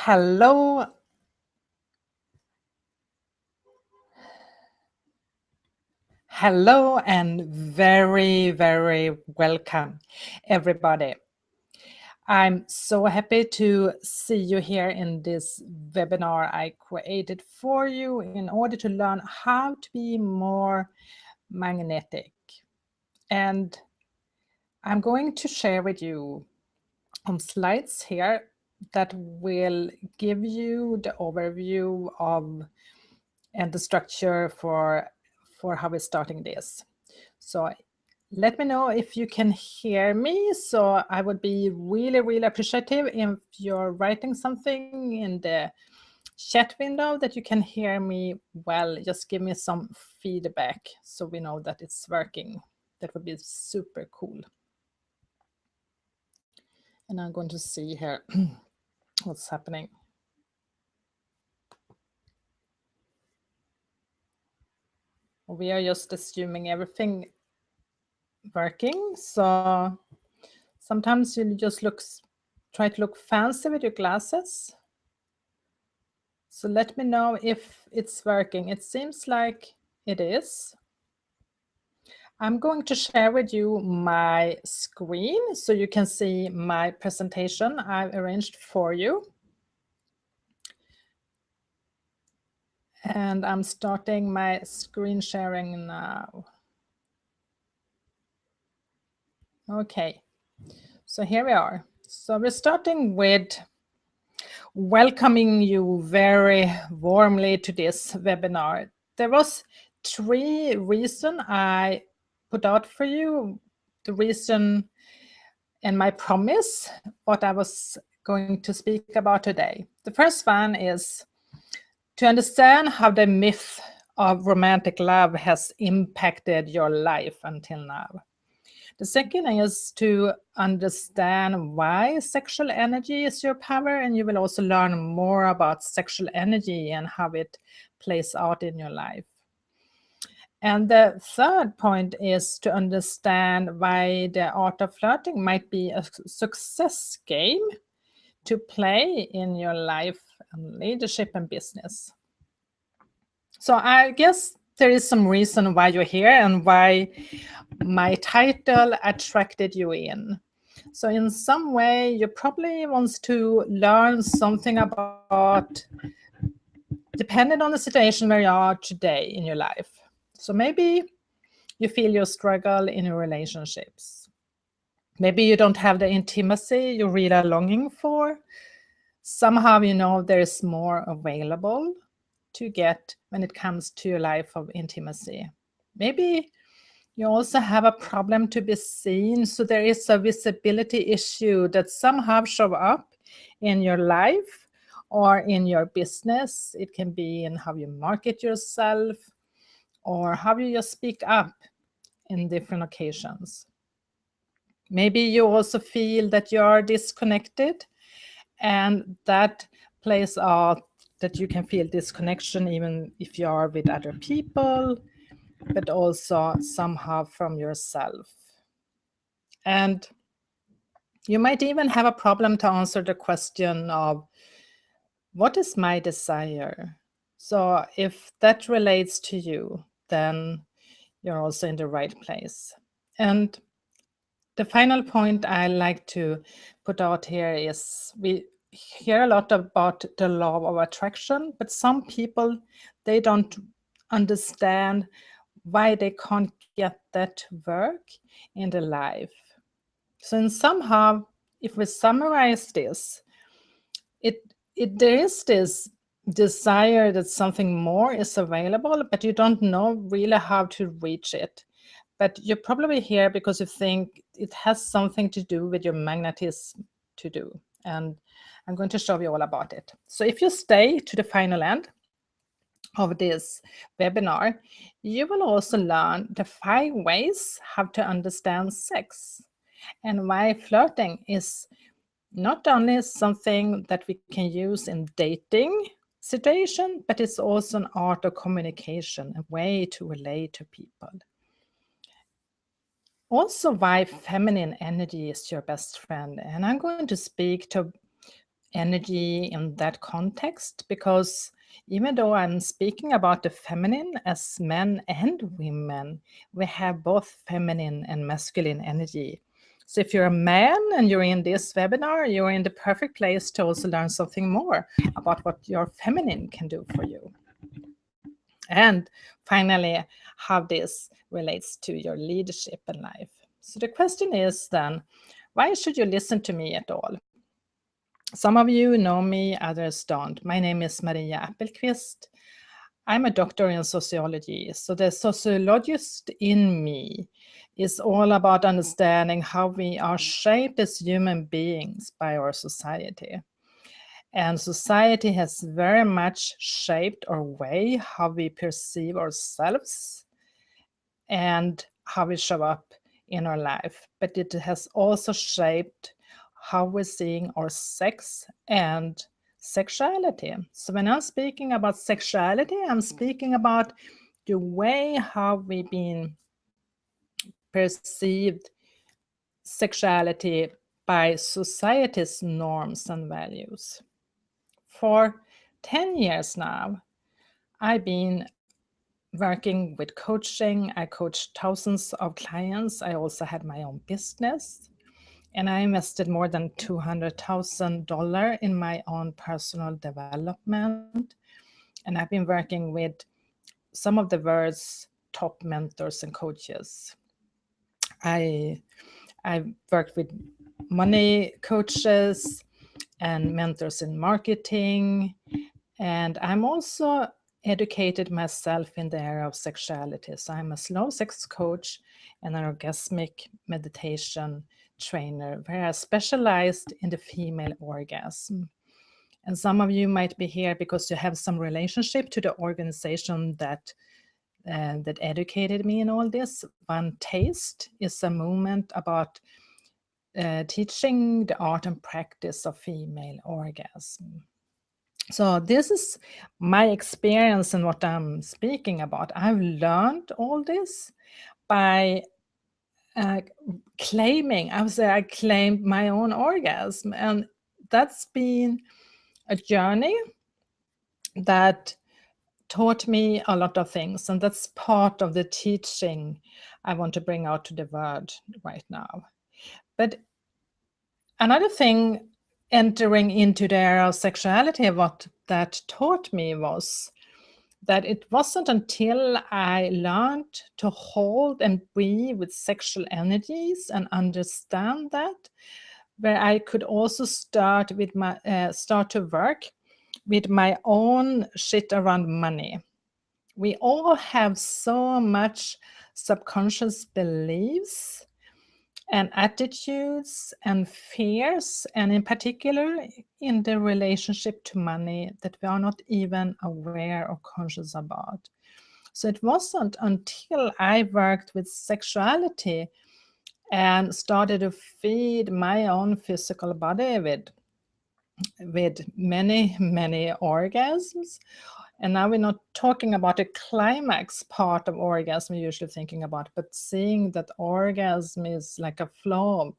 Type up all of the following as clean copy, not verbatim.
Hello. Hello and very, very welcome, everybody. I'm so happy to see you here in this webinar I created for you in order to learn how to be more magnetic. And I'm going to share with you some slides here that will give you the overview of and the structure for how we're starting this. So let me know if you can hear me. So I would be really, really appreciative if you're writing something in the chat window that you can hear me well. Just give me some feedback so we know that it's working. That would be super cool. And I'm going to see here what's happening. We are just assuming everything working. So sometimes you just try to look fancy with your glasses. So let me know if it's working. It seems like it is. I'm going to share with you my screen so you can see my presentation I've arranged for you. And I'm starting my screen sharing now. Okay, so here we are. So we're starting with welcoming you very warmly to this webinar. There was 3 reasons I put out for you, the reason and my promise, what I was going to speak about today. The first one is to understand how the myth of romantic love has impacted your life until now. The second is to understand why sexual energy is your power, and you will also learn more about sexual energy and how it plays out in your life. And the third point is to understand why the art of flirting might be a success game to play in your life and leadership and business. So I guess there is some reason why you're here and why my title attracted you in. So in some way, you probably want to learn something about, depending on the situation where you are today in your life. So maybe you feel you struggle in your relationships. Maybe you don't have the intimacy you really are longing for. Somehow you know there is more available to get when it comes to your life of intimacy. Maybe you also have a problem to be seen, so there is a visibility issue that somehow show up in your life or in your business. It can be in how you market yourself or how you just speak up in different occasions. Maybe you also feel that you are disconnected, and that plays out that you can feel disconnection even if you are with other people, but also somehow from yourself. And you might even have a problem to answer the question of, what is my desire? So if that relates to you, then you're also in the right place. And the final point I like to put out here is we hear a lot about the law of attraction, but some people, they don't understand why they can't get that work in their life. So in somehow, if we summarize this, there is this desire that something more is available, but you don't know really how to reach it. But you're probably here because you think it has something to do with your magnetism to do. And I'm going to show you all about it. So if you stay to the final end of this webinar, you will also learn the 5 ways how to understand sex and why flirting is not only something that we can use in dating situation, but it's also an art of communication, a way to relate to people. Also why feminine energy is your best friend. And I'm going to speak to energy in that context, because even though I'm speaking about the feminine as men and women, we have both feminine and masculine energy. So if you're a man and you're in this webinar, you're in the perfect place to also learn something more about what your feminine can do for you. And finally, how this relates to your leadership in life. So the question is then, why should you listen to me at all? Some of you know me, others don't. My name is Maria Appelqvist. I'm a doctor in sociology. So the sociologist in me is all about understanding how we are shaped as human beings by our society. And society has very much shaped our way, how we perceive ourselves and how we show up in our life. But it has also shaped how we're seeing our sex and sexuality. So when I'm speaking about sexuality, I'm speaking about the way how we've been perceived sexuality by society's norms and values. For 10 years now, I've been working with coaching. I coached thousands of clients. I also had my own business. And I invested more than $200,000 in my own personal development. And I've been working with some of the world's top mentors and coaches. I worked with money coaches and mentors in marketing. And I'm also educated myself in the area of sexuality. So I'm a slow sex coach and an orgasmic meditation trainer, where I specialized in the female orgasm. And some of you might be here because you have some relationship to the organization that educated me in all this. One Taste is a movement about teaching the art and practice of female orgasm. So this is my experience and what I'm speaking about. I've learned all this by claiming. I would say I claimed my own orgasm, and that's been a journey that taught me a lot of things, and that's part of the teaching I want to bring out to the world right now. But another thing entering into the area of sexuality, what that taught me was that it wasn't until I learned to hold and be with sexual energies and understand that, where I could also start to work with my own shit around money. We all have so much subconscious beliefs and attitudes and fears, and in particular in the relationship to money, that we are not even aware or conscious about. So it wasn't until I worked with sexuality and started to feed my own physical body with many, many orgasms. And now we're not talking about the climax part of orgasm we're usually thinking about, but seeing that orgasm is like a flow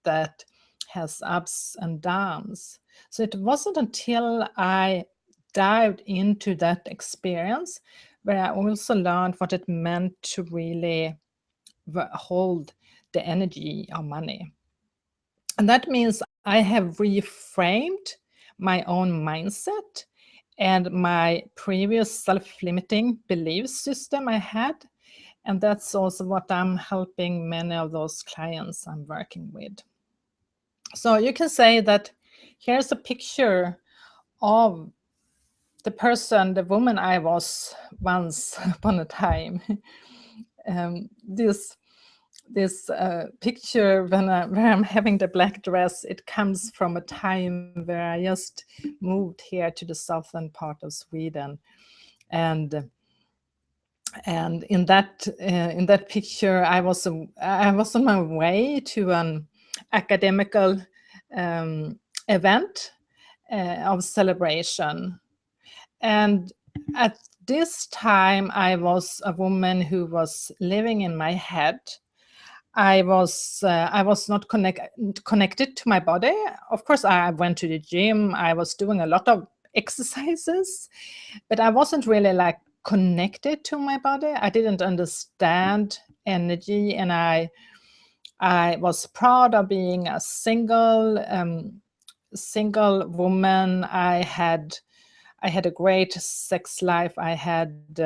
that has ups and downs. So it wasn't until I dived into that experience where I also learned what it meant to really hold the energy of money. And that means I have reframed my own mindset and my previous self-limiting belief system I had. And that's also what I'm helping many of those clients I'm working with. So you can say that here's a picture of the person, the woman I was once upon a time. This picture where I'm having the black dress, it comes from a time where I just moved here to the southern part of Sweden, and in that picture I was on my way to an academical event of celebration, and at this time I was a woman who was living in my head. I was not connected to my body. Of course, I went to the gym. I was doing a lot of exercises, but I wasn't really like connected to my body. I didn't understand energy, and I was proud of being a single woman. I had a great sex life. I had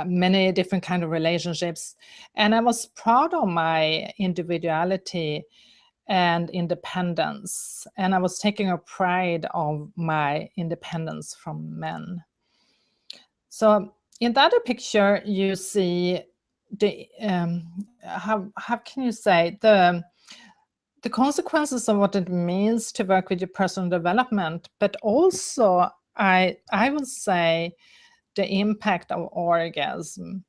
many different kind of relationships, and I was proud of my individuality and independence, and I was taking a pride of my independence from men. So in the other picture, you see the how can you say the consequences of what it means to work with your personal development, but also I will say the impact of orgasm.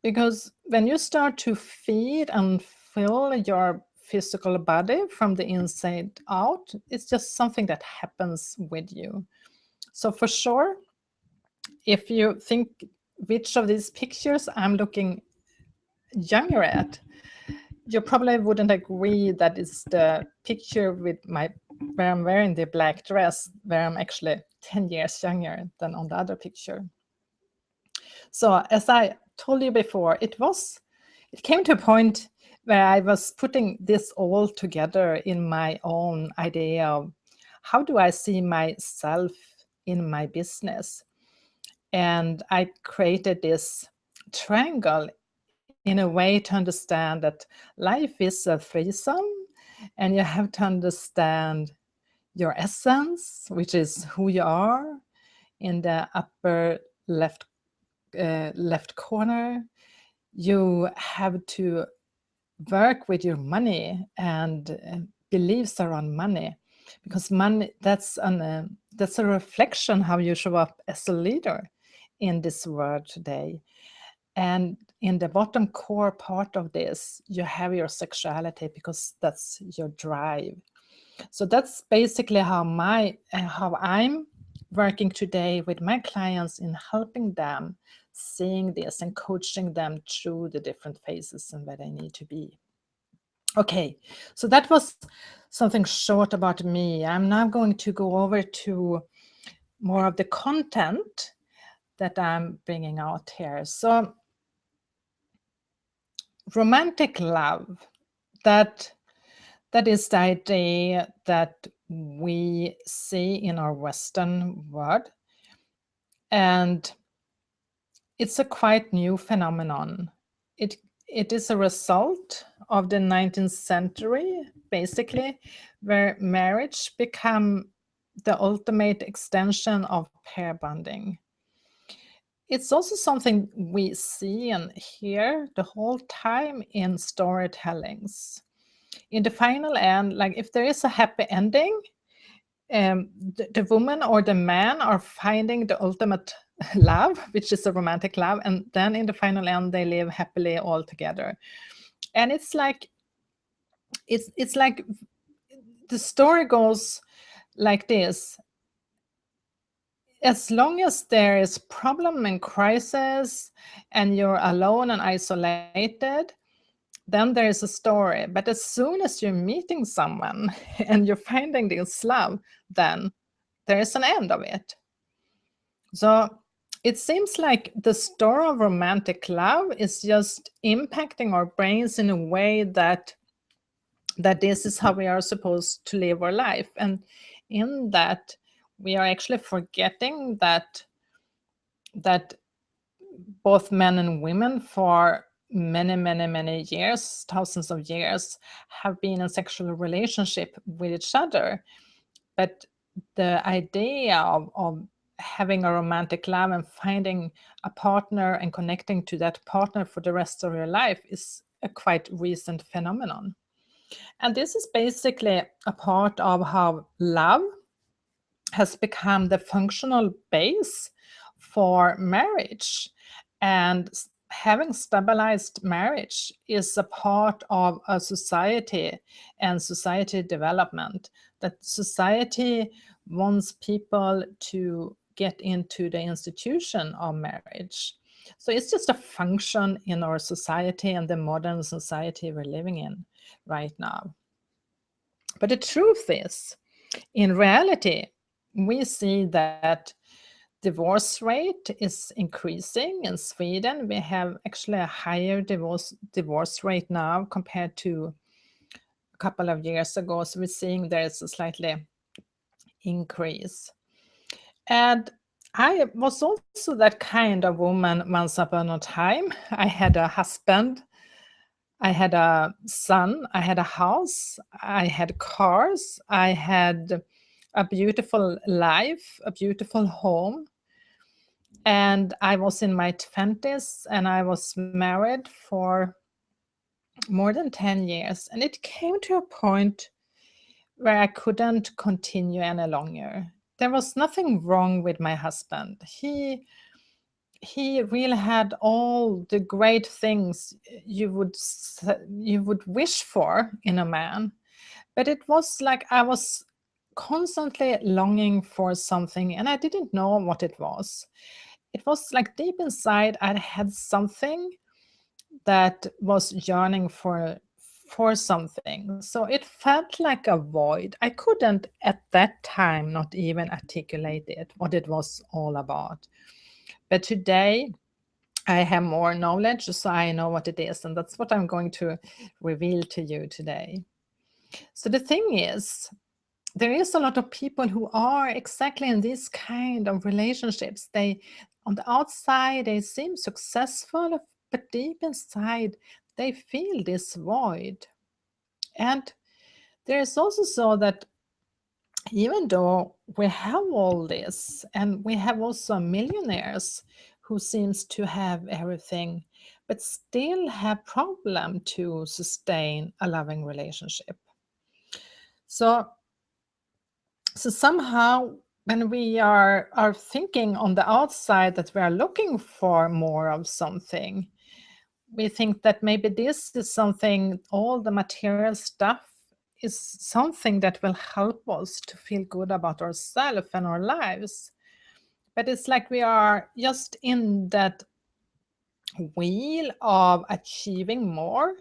Because when you start to feed and fill your physical body from the inside out, it's just something that happens with you. So for sure, if you think which of these pictures I'm looking younger at, you probably wouldn't agree that it's the picture with where I'm wearing the black dress, where I'm actually 10 years younger than on the other picture. So as I told you before, it came to a point where I was putting this all together in my own idea of how do I see myself in my business. And I created this triangle in a way to understand that life is a threesome, and you have to understand your essence, which is who you are. In the upper left corner, you have to work with your money and beliefs around money, because money, that's a reflection how you show up as a leader in this world today. And in the bottom core part of this, you have your sexuality, because that's your drive. So that's basically how I'm working today with my clients, in helping them seeing this and coaching them through the different phases and where they need to be. Okay, so that was something short about me. I'm now going to go over to more of the content that I'm bringing out here. So romantic love, that is the idea that we see in our Western world. And it's a quite new phenomenon. It is a result of the 19th century, basically, where marriage became the ultimate extension of pair bonding. It's also something we see and hear the whole time in storytellings. In the final end, like if there is a happy ending, the woman or the man are finding the ultimate love, which is a romantic love, and then in the final end they live happily all together. And it's like the story goes like this: as long as there is problem and crisis and you're alone and isolated, then there is a story. But as soon as you're meeting someone and you're finding this love, then there is an end of it. So it seems like the story of romantic love is just impacting our brains in a way that this is how we are supposed to live our life. And in that, we are actually forgetting that both men and women for many years, thousands of years, have been in sexual relationship with each other. But the idea of having a romantic love and finding a partner and connecting to that partner for the rest of your life is a quite recent phenomenon. And this is basically a part of how love has become the functional base for marriage. And having stabilized marriage is a part of a society and society development, that society wants people to get into the institution of marriage. So it's just a function in our society and the modern society we're living in right now. But the truth is, in reality, we see that divorce rate is increasing in Sweden. We have actually a higher divorce rate now compared to a couple of years ago. So we're seeing there's a slightly increase. And I was also that kind of woman once upon a time. I had a husband, I had a son, I had a house, I had cars, I had a beautiful life, a beautiful home. And I was in my 20s and I was married for more than 10 years. And it came to a point where I couldn't continue any longer. There was nothing wrong with my husband. He really had all the great things you would wish for in a man. But it was like I was constantly longing for something and I didn't know what it was. It was like deep inside I had something that was yearning for something. So it felt like a void. I couldn't at that time not even articulate it, what it was all about. But today I have more knowledge, so I know what it is, and that's what I'm going to reveal to you today. So the thing is, there is a lot of people who are exactly in this kind of relationships. They, on the outside, they seem successful, but deep inside, they feel this void. And there is also so that even though we have all this, and we have also millionaires who seems to have everything, but still have problem to sustain a loving relationship. So somehow when we are thinking on the outside that we are looking for more of something, we think that maybe this is something, all the material stuff is something that will help us to feel good about ourselves and our lives. But it's like we are just in that wheel of achieving more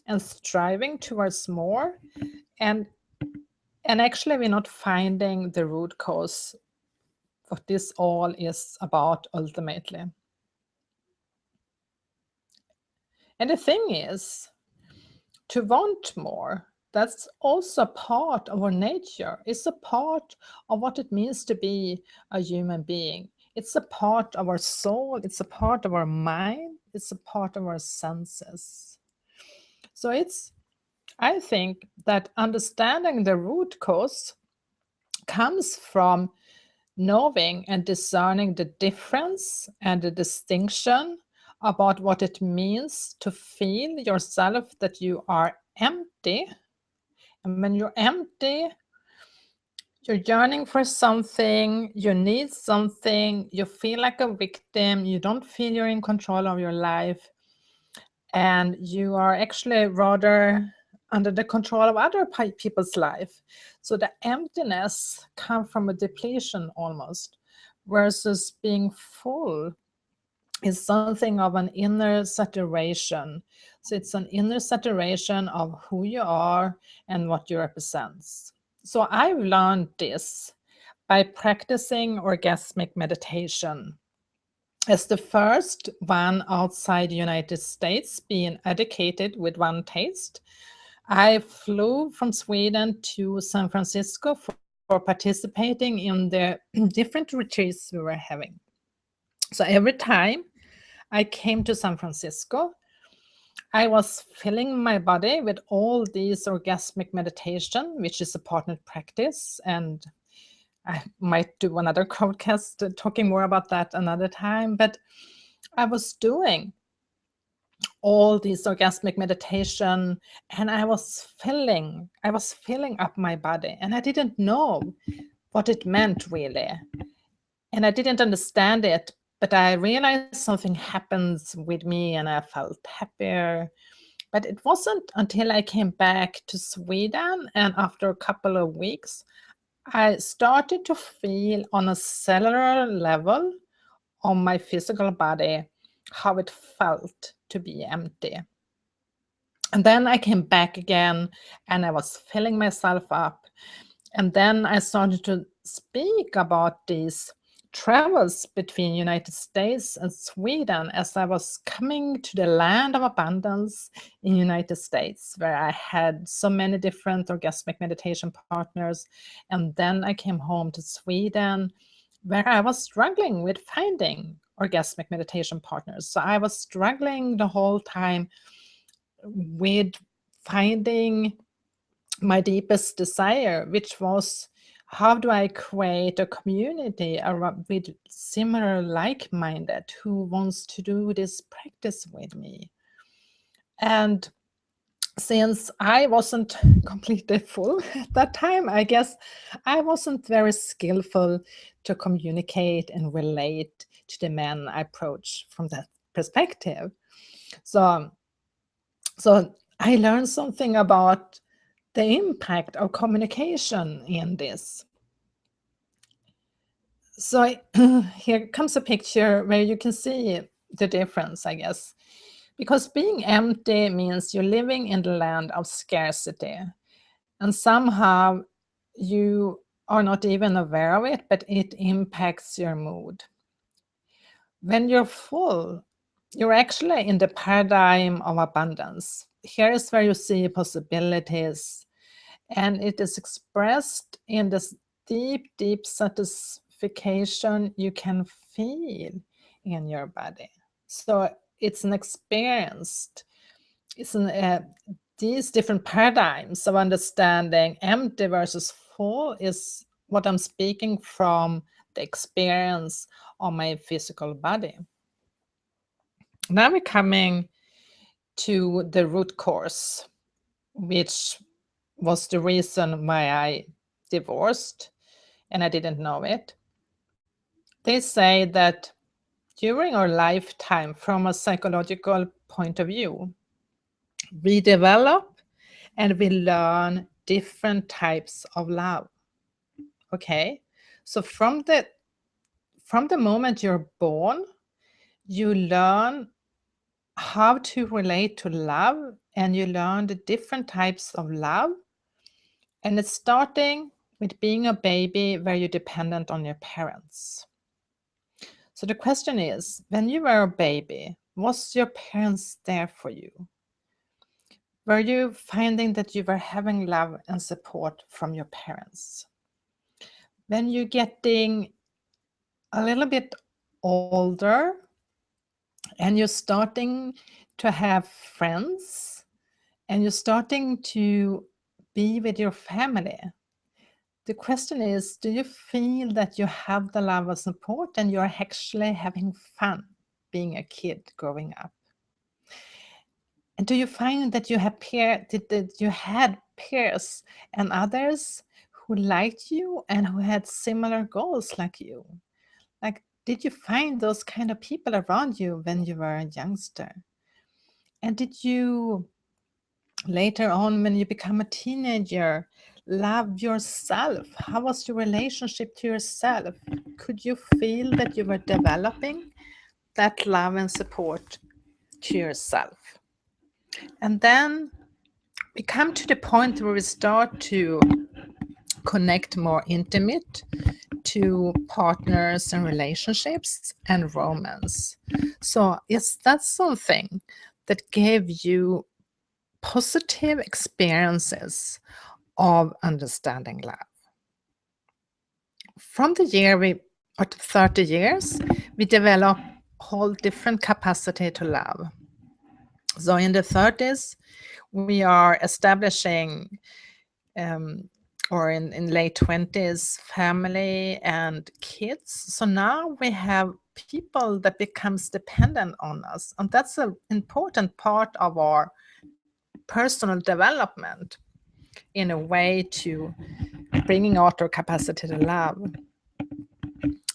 and striving towards more, and actually we're not finding the root cause, what this all is about ultimately. And the thing is, to want more, that's also part of our nature. It's a part of what it means to be a human being. It's a part of our soul, it's a part of our mind, it's a part of our senses. So I think that understanding the root cause comes from knowing and discerning the difference and the distinction about what it means to feel yourself that you are empty. And when you're empty, you're yearning for something, you need something, you feel like a victim, you don't feel you're in control of your life, and you are actually rather under the control of other people's life. So the emptiness comes from a depletion almost, versus being full is something of an inner saturation. So it's an inner saturation of who you are and what you represent. So I've learned this by practicing orgasmic meditation. As the first one outside the United States being educated with one taste, I flew from Sweden to San Francisco for participating in the different retreats we were having. So every time I came to San Francisco, I was filling my body with all these orgasmic meditation, which is a partnered practice. And I might do another podcast talking more about that another time. But I was doing all these orgasmic meditation and I was filling up my body, and I didn't know what it meant really. And I didn't understand it, but I realized something happens with me and I felt happier. But it wasn't until I came back to Sweden, and after a couple of weeks, I started to feel on a cellular level on my physical body how it felt to be empty. And then I came back again and I was filling myself up. And then I started to speak about these travels between United States and Sweden as I was coming to the land of abundance in United States, where I had so many different orgasmic meditation partners. And then I came home to Sweden, where I was struggling with finding orgasmic meditation partners. So I was struggling the whole time with finding my deepest desire, which was, how do I create a community around with similar like-minded who wants to do this practice with me? And since I wasn't completely full at that time, I guess I wasn't very skillful to communicate and relate to the men I approach from that perspective. So I learned something about the impact of communication in this. So here comes a picture where you can see the difference, I guess. Because being empty means you're living in the land of scarcity. And somehow you are not even aware of it, but it impacts your mood. When you're full, you're actually in the paradigm of abundance. Here is where you see possibilities, and it is expressed in this deep, deep satisfaction you can feel in your body. So it's an experience. It's these different paradigms of understanding empty versus full is what I'm speaking from the experience of my physical body. Now we're coming to the root cause, which was the reason why I divorced, and I didn't know it. They say that during our lifetime, from a psychological point of view, we develop and we learn different types of love. Okay, so from the moment you're born, you learn how to relate to love, and you learn the different types of love. And it's starting with being a baby where you're dependent on your parents. So the question is, when you were a baby, was your parents there for you? Were you finding that you were having love and support from your parents? When you're getting a little bit older and you're starting to have friends and you're starting to be with your family, the question is, do you feel that you have the love and support and you're actually having fun being a kid growing up? And do you find that you have that you had peers and others who liked you and who had similar goals like you? Like, did you find those kind of people around you when you were a youngster? And did you later on, when you become a teenager, love yourself? How was your relationship to yourself? Could you feel that you were developing that love and support to yourself? And then we come to the point where we start to connect more intimate to partners and relationships and romance. So is that something that gave you positive experiences of understanding love? From the year we are 30 years, we develop whole different capacity to love. So in the 30s, we are establishing or in late 20s, family and kids. So now we have people that becomes dependent on us. And that's an important part of our personal development in a way to bringing out our capacity to love.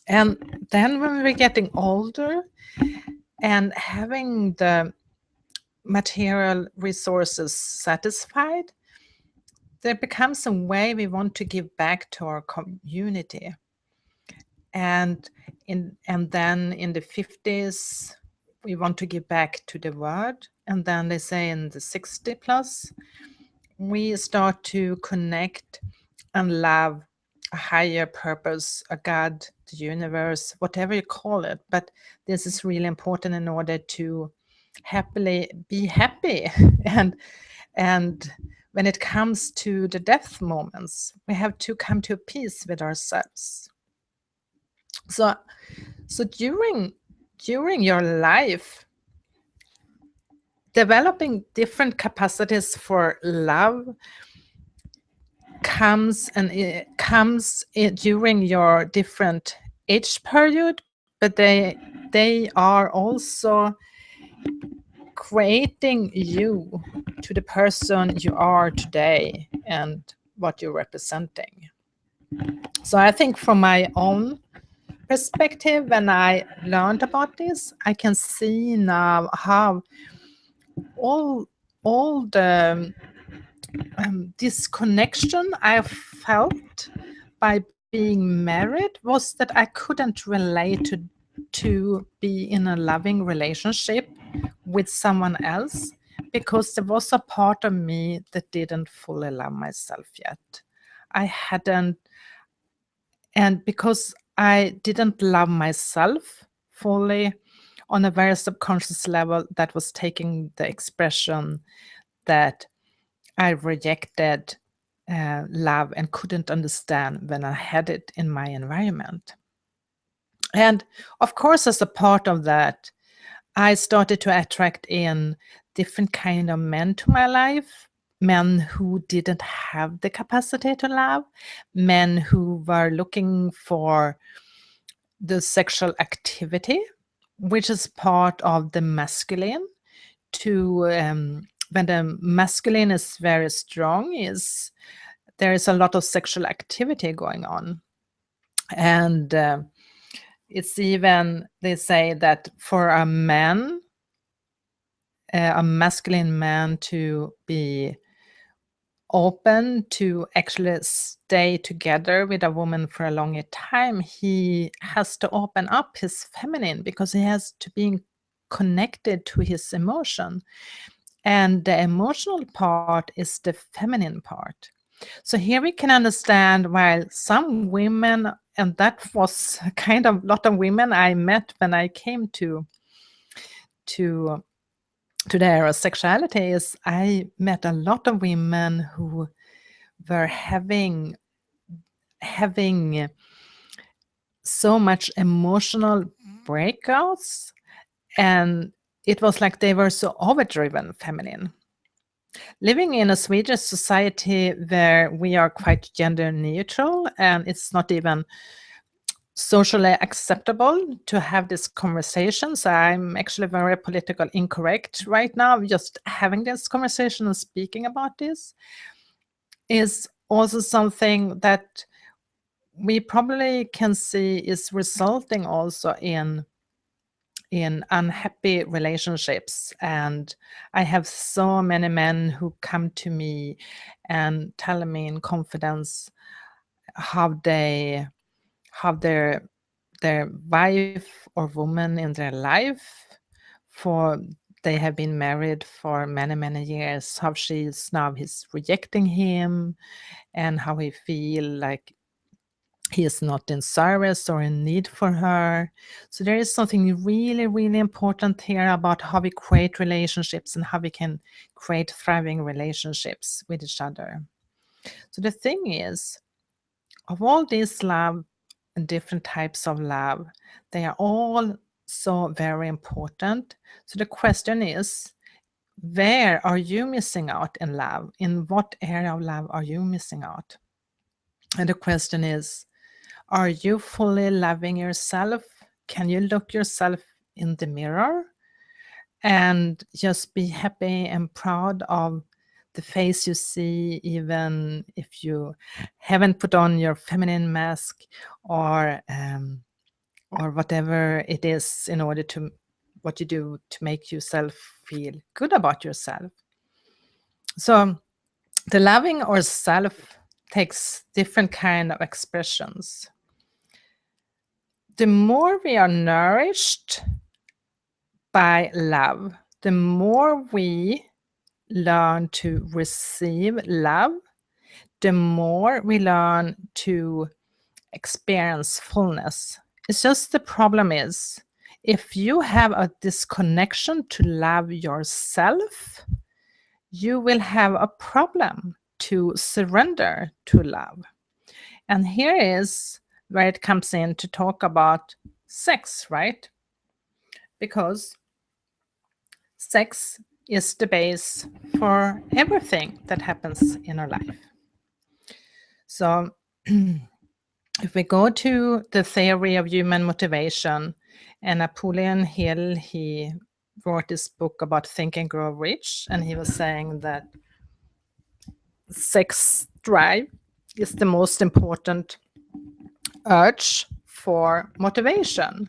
And then when we're getting older and having the material resources satisfied, there becomes a way we want to give back to our community. And then in the 50s, we want to give back to the world. And then they say in the 60 plus, we start to connect and love a higher purpose, a God, the universe, whatever you call it. But this is really important in order to happily be happy. And when it comes to the death moments, we have to come to peace with ourselves. So during your life, developing different capacities for love comes during your different age period, but they are also creating you to the person you are today and what you're representing. So I think from my own perspective, when I learned about this, I can see now how all the disconnection I felt by being married was that I couldn't relate to be in a loving relationship with someone else, because there was a part of me that didn't fully love myself yet. I hadn't, and because I didn't love myself fully on a very subconscious level, that was taking the expression that I rejected love and couldn't understand when I had it in my environment. And of course, as a part of that, I started to attract in different kind of men to my life, men who didn't have the capacity to love, men who were looking for the sexual activity, which is part of the masculine. When the masculine is very strong, there is a lot of sexual activity going on. And it's even, they say that for a man, a masculine man, to be open to actually stay together with a woman for a longer time, he has to open up his feminine, because he has to be connected to his emotion. And the emotional part is the feminine part. So here we can understand why some women, and that was kind of a lot of women I met when I came to the era of sexuality, is I met a lot of women who were having so much emotional breakouts, and it was like they were so overdriven feminine. Living in a Swedish society where we are quite gender neutral, and it's not even socially acceptable to have this conversation. So I'm actually very political incorrect right now. Just having this conversation and speaking about this is also something that we probably can see is resulting also in unhappy relationships. And I have so many men who come to me and tell me in confidence how their wife or woman in their life, for they have been married for many years, how he's rejecting him, and how he feel like he is not in service or in need for her. So there is something really important here about how we create relationships and how we can create thriving relationships with each other. So the thing is, of all this love and different types of love, they are all so very important. So the question is, where are you missing out in love? In what area of love are you missing out? And the question is, are you fully loving yourself? Can you look yourself in the mirror and just be happy and proud of the face you see, even if you haven't put on your feminine mask or whatever it is, in order to what you do to make yourself feel good about yourself? So the loving ourself takes different kind of expressions. The more we are nourished by love. The more we learn to receive love, the more we learn to experience fullness. It's just the problem is, if you have a disconnection to love yourself, you will have a problem to surrender to love. And here is where it comes in to talk about sex, right? Because sex is the base for everything that happens in our life. So if we go to the theory of human motivation, and Napoleon Hill, he wrote this book about Think and Grow Rich, and he was saying that sex drive is the most important urge for motivation.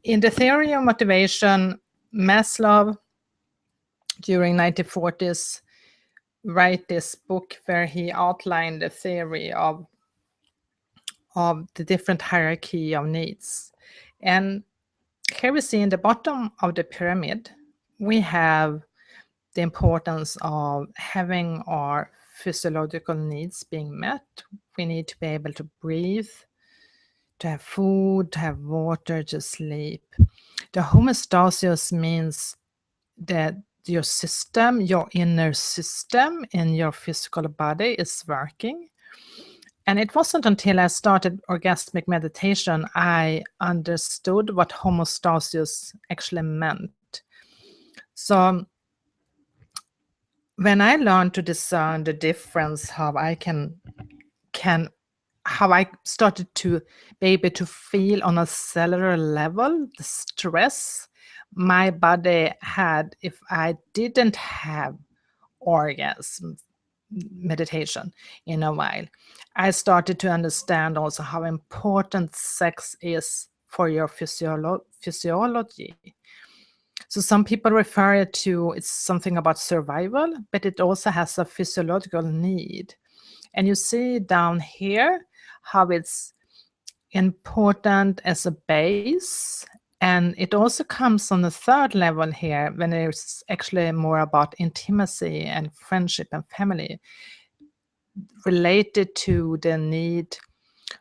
In the theory of motivation, Maslow, during 1940s, write this book where he outlined the theory of the different hierarchy of needs. And here we see in the bottom of the pyramid, we have the importance of having our physiological needs being met. We need to be able to breathe, to have food, to have water, to sleep. The homeostasis means that your system, your inner system in your physical body is working. And it wasn't until I started orgasmic meditation I understood what homeostasis actually meant. So when I learned to discern the difference, how I started to be able to feel on a cellular level the stress my body had if I didn't have orgasm meditation in a while, I started to understand also how important sex is for your physiology. So some people refer it to it's something about survival, but it also has a physiological need. And you see down here how it's important as a base. And it also comes on the third level here when it's actually more about intimacy and friendship and family related to the need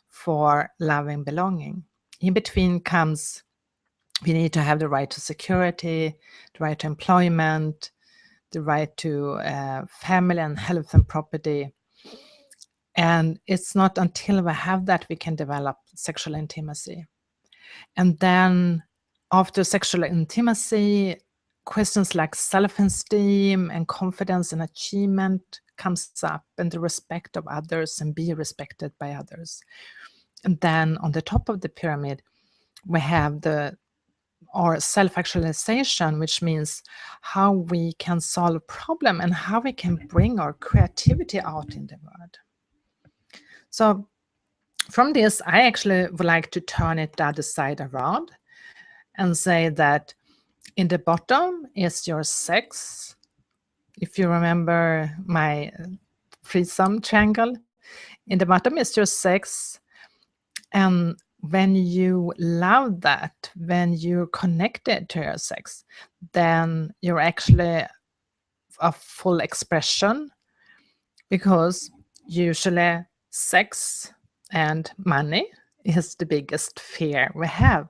for love and belonging. In between comes we need to have the right to security, the right to employment, the right to family and health and property. And it's not until we have that we can develop sexual intimacy. And then after sexual intimacy, questions like self-esteem and confidence and achievement comes up, and the respect of others and be respected by others. And then on the top of the pyramid, we have our self-actualization, which means how we can solve a problem and how we can bring our creativity out in the world. So from this, I actually would like to turn it the other side around and say that in the bottom is your sex. If you remember my threesome triangle, in the bottom is your sex. And when you love that, when you're connected to your sex, then you're actually a full expression, because usually sex and money is the biggest fear we have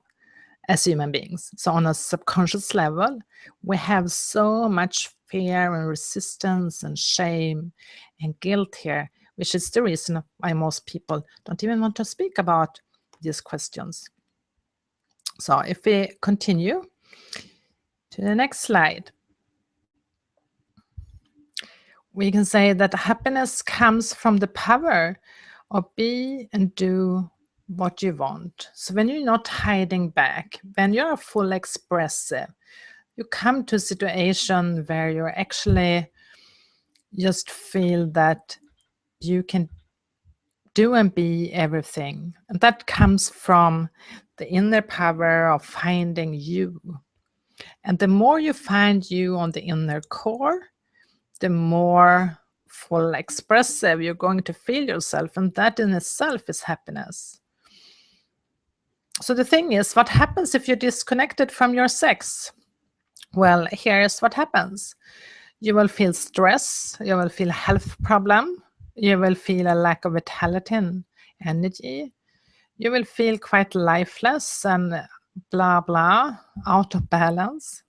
as human beings. So on a subconscious level, we have so much fear and resistance and shame and guilt here, which is the reason why most people don't even want to speak about these questions. So if we continue to the next slide, we can say that happiness comes from the power of be and do what you want. So when you're not hiding back, when you're full expressive, you come to a situation where you actually just feel that you can do and be everything. And that comes from the inner power of finding you. And the more you find you on the inner core, the more full expressive you're going to feel yourself. And that in itself is happiness. So the thing is, what happens if you're disconnected from your sex? Well, here's what happens. You will feel stress, you will feel health problem, you will feel a lack of vitality and energy, you will feel quite lifeless and blah blah, out of balance.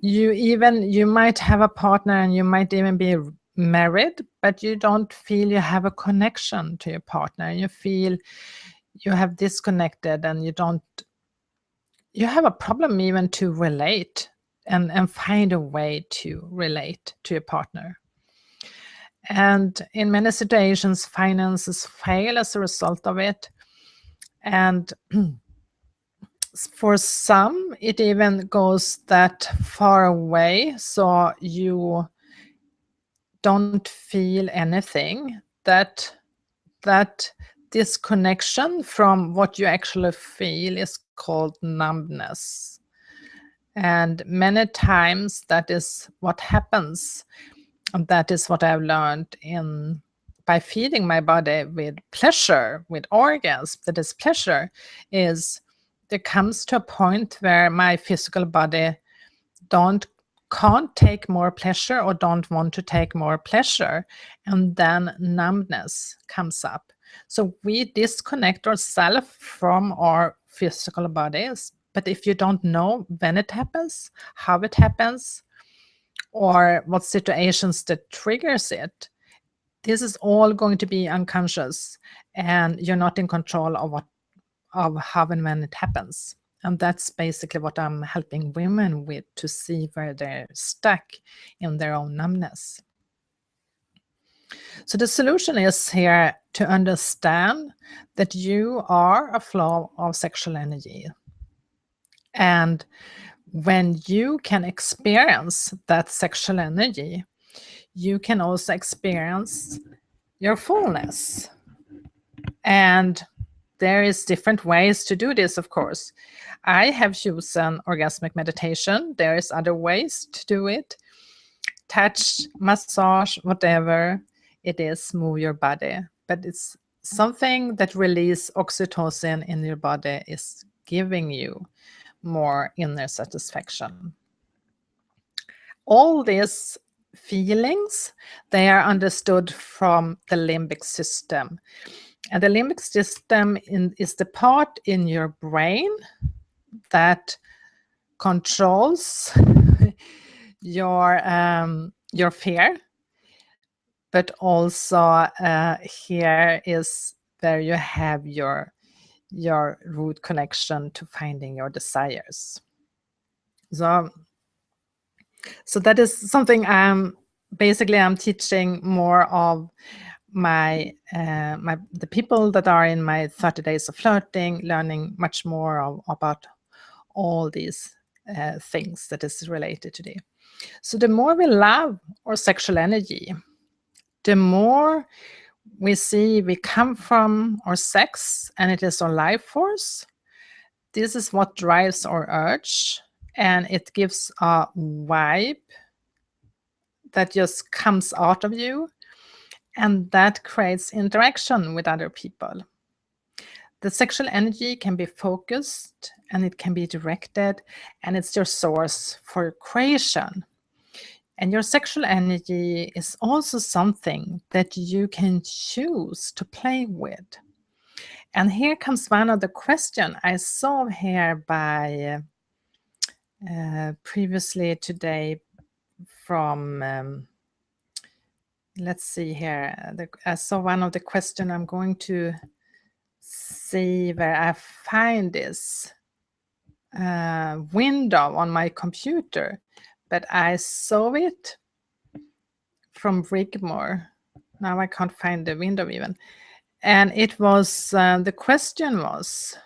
You might have a partner and you might even be married, but you don't feel you have a connection to your partner. You feel you have disconnected and you have a problem even to relate and find a way to relate to your partner. And in many situations, finances fail as a result of it. And for some, it even goes that far away, so you don't feel anything. That disconnection from what you actually feel is called numbness. And many times that is what happens. And that is what I've learned by feeding my body with pleasure, with orgasm, that is pleasure, is there comes to a point where my physical body can't take more pleasure or don't want to take more pleasure, and then numbness comes up. So we disconnect ourselves from our physical bodies, but if you don't know when it happens, how it happens, or what situations that triggers it, this is all going to be unconscious, and you're not in control of how and when it happens. And that's basically what I'm helping women with, to see where they're stuck in their own numbness. So the solution is here to understand that you are a flow of sexual energy. And when you can experience that sexual energy, you can also experience your fullness. And there is different ways to do this, of course. I have chosen orgasmic meditation. There is other ways to do it. Touch, massage, whatever it is, move your body. But it's something that release oxytocin in your body is giving you more inner satisfaction. All these feelings, they are understood from the limbic system. And the limbic system is the part in your brain that controls your fear, but also here is where you have your root connection to finding your desires. So that is something I'm teaching more of the people that are in my 30 Days of Flirting, learning much more about all these things that is related to it. So the more we love our sexual energy, the more we see we come from our sex and it is our life force. This is what drives our urge, and it gives a vibe that just comes out of you, and that creates interaction with other people. The sexual energy can be focused and it can be directed, and it's your source for creation. And your sexual energy is also something that you can choose to play with. And here comes one of the questions I saw here by previously today from let's see here. I saw one of the question. I'm going to see where I find this window on my computer, but I saw it from Rigmore. Now I can't find the window even. And it was, the question was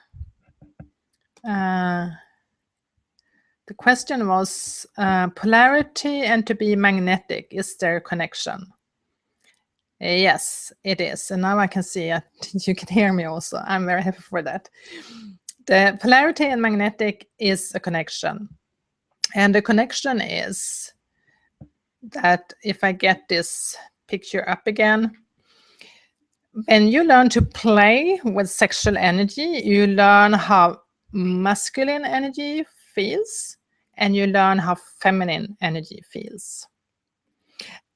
polarity and to be magnetic, is there a connection? Yes, it is. And now I can see it. You can hear me also. I'm very happy for that. The polarity and magnetic is a connection. And the connection is that if I get this picture up again, when you learn to play with sexual energy, you learn how masculine energy feels and you learn how feminine energy feels.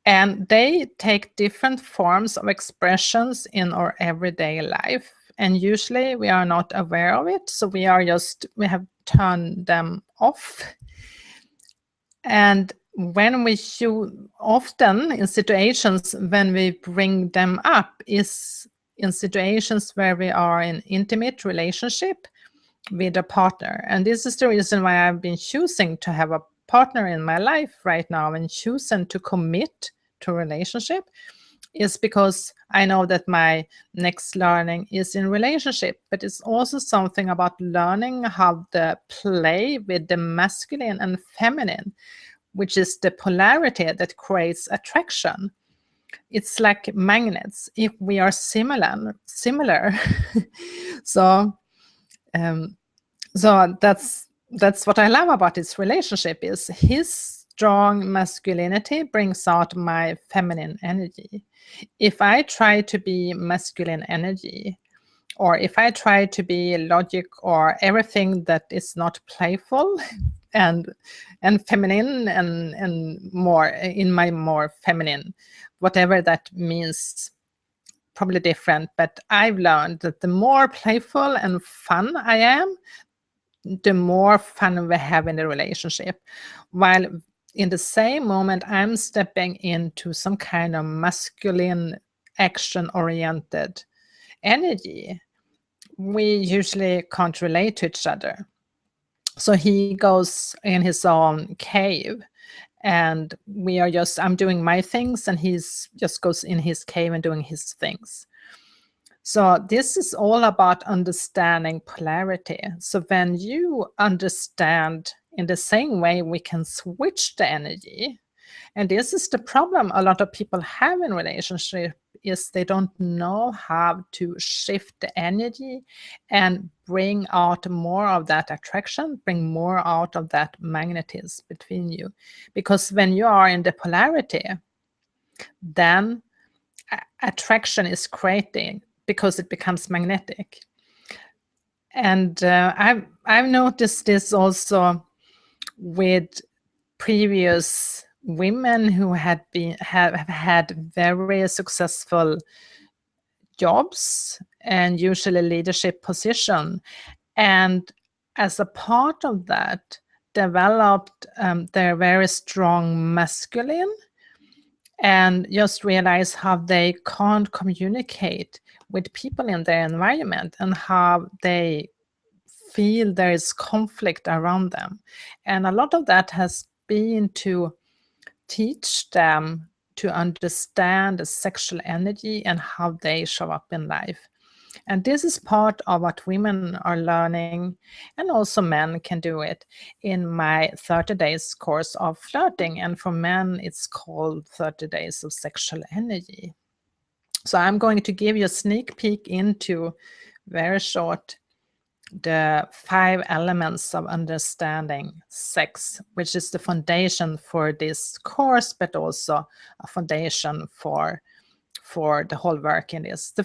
And they take different forms of expressions in our everyday life. And usually we are not aware of it. So we have turned them off. And when we often in situations when we bring them up is in situations where we are in intimate relationship with a partner. And this is the reason why I've been choosing to have a partner in my life right now and choosing to commit to a relationship is because I know that my next learning is in relationship, but it's also something about learning how to play with the masculine and feminine, which is the polarity that creates attraction. It's like magnets. If we are similar. So that's what I love about this relationship is his strong masculinity brings out my feminine energy. If I try to be masculine energy, or if I try to be logic or everything that is not playful and feminine and more in my more feminine, whatever that means, probably different, but I've learned that the more playful and fun I am, the more fun we have in the relationship. While in the same moment I'm stepping into some kind of masculine action-oriented energy, we usually can't relate to each other. So he goes in his own cave and I'm doing my things and he's just goes in his cave and doing his things. So this is all about understanding polarity. So when you understand in the same way, we can switch the energy. And this is the problem a lot of people have in relationship is they don't know how to shift the energy and bring out more of that attraction, bring more out of that magnetism between you. Because when you are in the polarity, then attraction is creating because it becomes magnetic. And I've noticed this also with previous women who have had very successful jobs and usually leadership position, and as a part of that developed their very strong masculine and just realize how they can't communicate with people in their environment and how they feel there is conflict around them. And a lot of that has been to teach them to understand the sexual energy and how they show up in life. And this is part of what women are learning, and also men can do it, in my 30 days course of flirting. And for men, it's called 30 days of sexual energy. So I'm going to give you a sneak peek into, very short, the 5 elements of understanding sex, which is the foundation for this course, but also a foundation for the whole work in this. The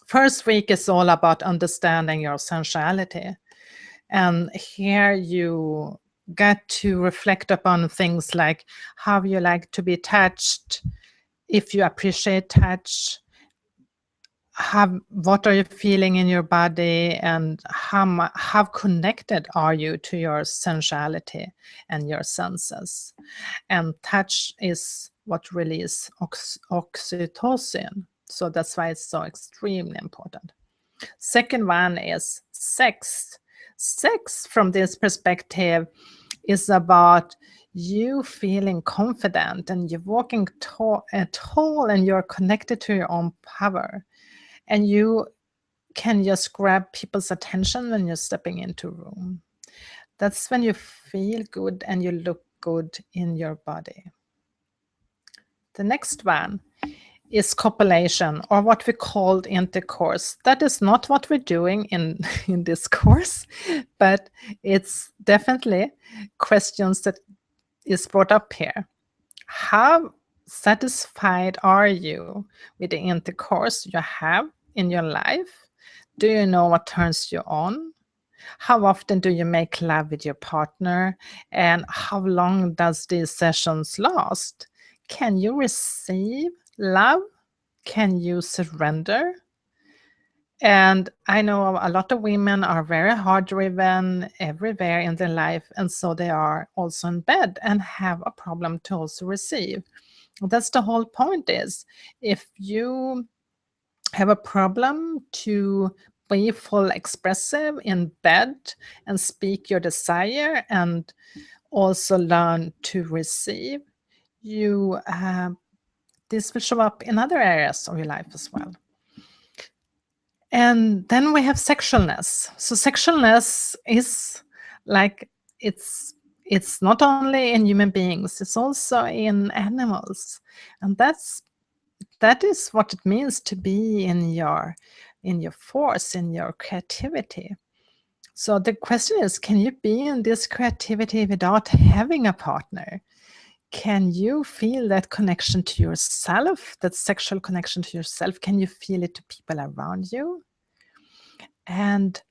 first week is all about understanding your sensuality. And here you get to reflect upon things like how you like to be touched, if you appreciate touch, what are you feeling in your body, and how connected are you to your sensuality and your senses. And touch is what releases oxytocin. So that's why it's so extremely important. Second one is sex. Sex, from this perspective, is about you feeling confident and you're walking tall and you're connected to your own power. And you can just grab people's attention when you're stepping into a room. That's when you feel good and you look good in your body. The next one is copulation, or what we called intercourse. That is not what we're doing in this course, but it's definitely questions that is brought up here. How satisfied are you with the intercourse you have in your life? Do you know what turns you on? How often do you make love with your partner? And how long does these sessions last? Can you receive love? Can you surrender? And I know a lot of women are very hard driven everywhere in their life, and so they are also in bed and have a problem to also receive. That's the whole point is if you have a problem to be full expressive in bed and speak your desire and also learn to receive, you this will show up in other areas of your life as well. And then we have sexualness. So sexualness is like it's not only in human beings, it's also in animals. And that is what it means to be in your force, in your creativity. So the question is, can you be in this creativity without having a partner? Can you feel that connection to yourself, that sexual connection to yourself? Can you feel it to people around you? And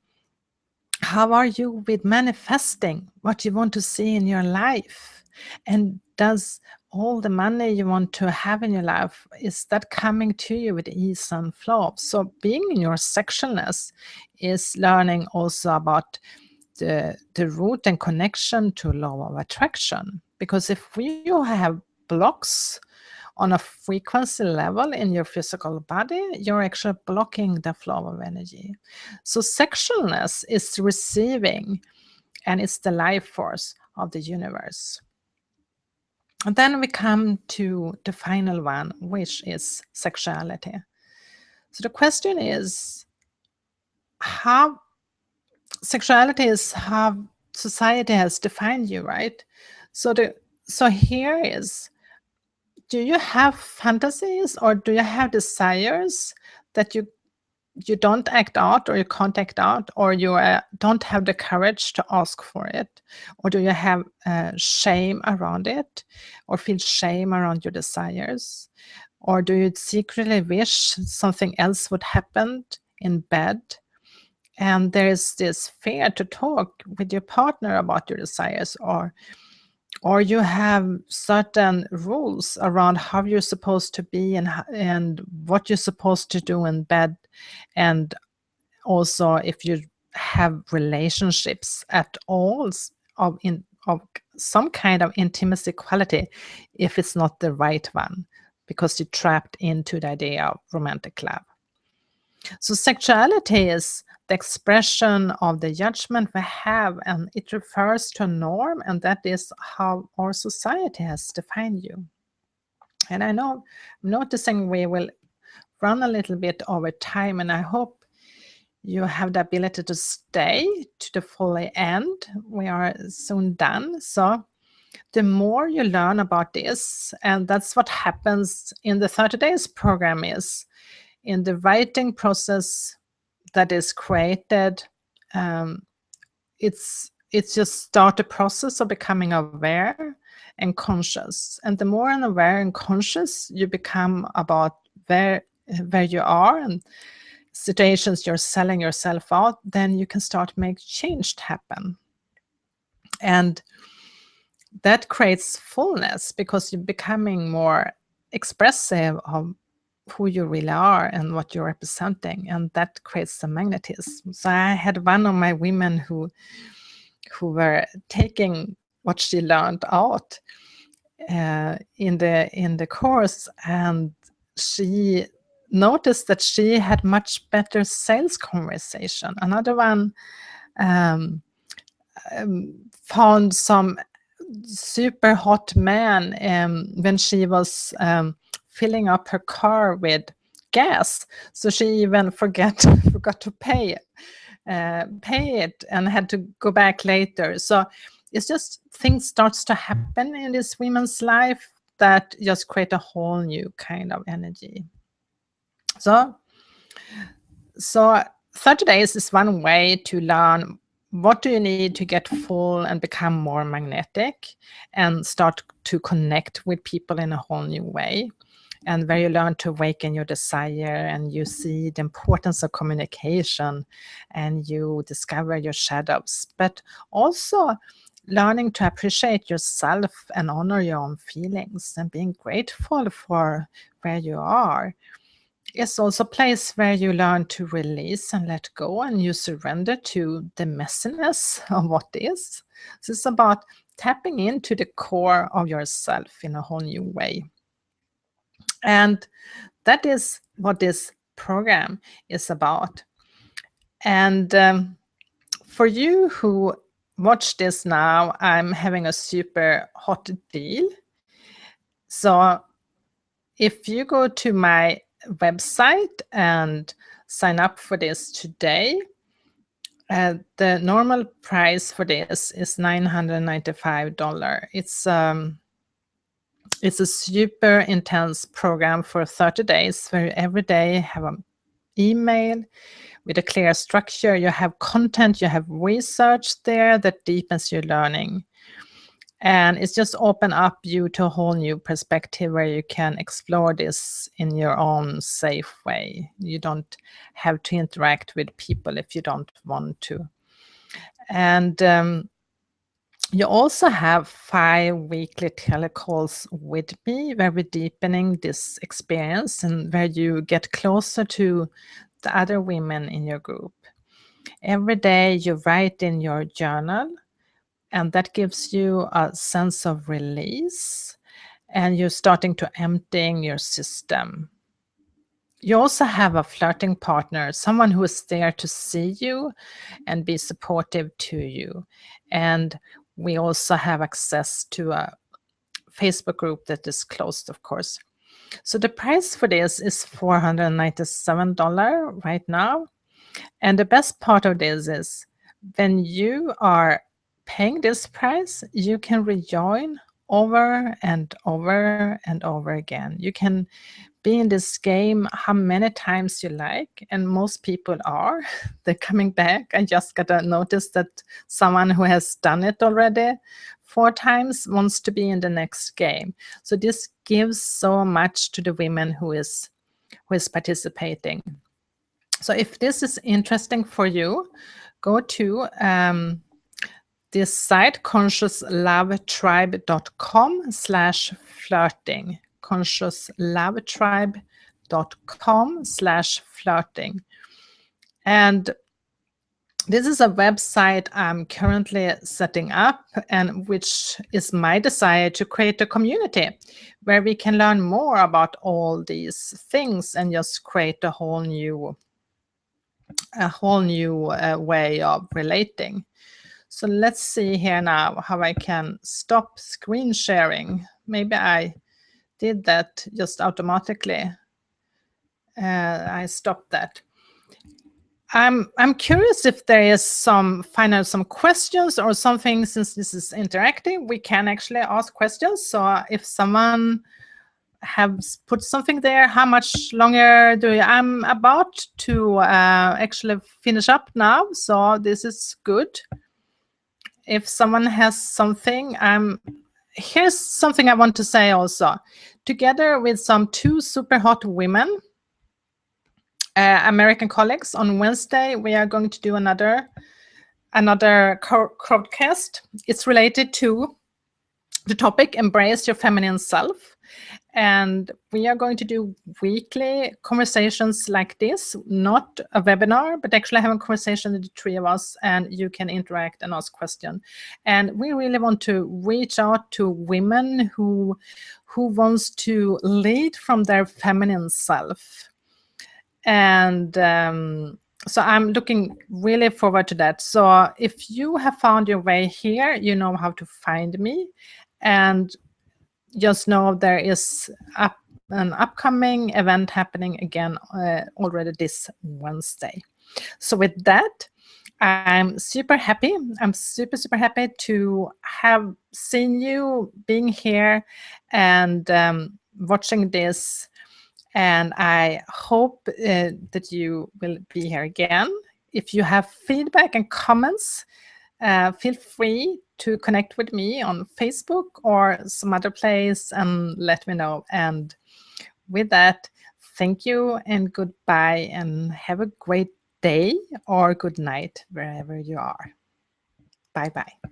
how are you with manifesting what you want to see in your life? And does all the money you want to have in your life, is that coming to you with ease and flow? So being in your sexualness is learning also about the root and connection to law of attraction. Because if you have blocks on a frequency level in your physical body, you're actually blocking the flow of energy. So sexualness is receiving, and it's the life force of the universe. And then we come to the final one, which is sexuality. So the question is, how sexuality is how society has defined you, right? So here is, do you have fantasies or do you have desires that you don't act out, or you can't act out, or you don't have the courage to ask for it? Or do you have shame around it, or feel shame around your desires? Or do you secretly wish something else would happen in bed? And there is this fear to talk with your partner about your desires, or you have certain rules around how you're supposed to be and what you're supposed to do in bed, and also if you have relationships at all of some kind of intimacy quality, if it's not the right one, because you're trapped into the idea of romantic love. So sexuality is the expression of the judgment we have, and it refers to a norm, and that is how our society has defined you. And I know I'm noticing we will run a little bit over time, and I hope you have the ability to stay to the fully end. We are soon done. So the more you learn about this, and that's what happens in the 30 days program, is in the writing process that is created, it's just start a process of becoming aware and conscious. And the more aware and conscious you become about where you are and situations you're selling yourself out, then you can start make change happen. And that creates fullness, because you're becoming more expressive of who you really are and what you're representing, and that creates the magnetism. So I had one of my women who were taking what she learned out in the course, and she noticed that she had much better sales conversation. Another one found some super hot man when she was filling up her car with gas, so she even forgot to pay it and had to go back later. So it's just things starts to happen in this women's life that just create a whole new kind of energy. So 30 days is one way to learn what do you need to get full and become more magnetic and start to connect with people in a whole new way? And where you learn to awaken your desire, and you see the importance of communication, and you discover your shadows, but also learning to appreciate yourself and honor your own feelings and being grateful for where you are. It's also a place where you learn to release and let go, and you surrender to the messiness of what is. So it's about tapping into the core of yourself in a whole new way. And that is what this program is about. And for you who watch this now, I'm having a super hot deal. So if you go to my website and sign up for this today, the normal price for this is $995. It's a super intense program for 30 days where you every day have an email with a clear structure. You have content, you have research there that deepens your learning. And it's just open up you to a whole new perspective where you can explore this in your own safe way. You don't have to interact with people if you don't want to. And you also have 5 weekly telecalls with me where we're deepening this experience and where you get closer to the other women in your group. Every day you write in your journal, and that gives you a sense of release, and you're starting to emptying your system. You also have a flirting partner, someone who is there to see you and be supportive to you. And we also have access to a Facebook group that is closed, of course. So the price for this is $497 right now. And the best part of this is when you are paying this price, you can rejoin over and over and over again. You can be in this game how many times you like, and most people are. They're coming back. I just got a notice that someone who has done it already 4 times wants to be in the next game. So this gives so much to the women who is participating. So if this is interesting for you, go to this site, consciouslovetribe.com/flirting. consciouslovetribe.com/flirting. And this is a website I'm currently setting up, and which is my desire to create a community where we can learn more about all these things and just create a whole new way of relating. So let's see here now how I can stop screen sharing. Maybe I did that just automatically. I stopped that. I'm curious if there is some questions or something. Since this is interactive, we can actually ask questions. So if someone has put something there, how much longer do you? I'm about to actually finish up now, so this is good. If someone has something, here's something I want to say also. Together with some 2 super hot women, American colleagues, on Wednesday we are going to do another crowdcast. It's related to the topic Embrace Your Feminine Self. And we are going to do weekly conversations like this, not a webinar, but actually having a conversation with the 3 of us, and you can interact and ask questions. And we really want to reach out to women who wants to lead from their feminine self. And so I'm looking really forward to that. So if you have found your way here, you know how to find me. And just know there is an upcoming event happening again already this Wednesday. So with that, I'm super happy. I'm super happy to have seen you being here and watching this. And I hope that you will be here again. if you have feedback and comments, feel free to connect with me on Facebook or some other place and let me know. And with that, thank you and goodbye, and have a great day or good night wherever you are. Bye bye.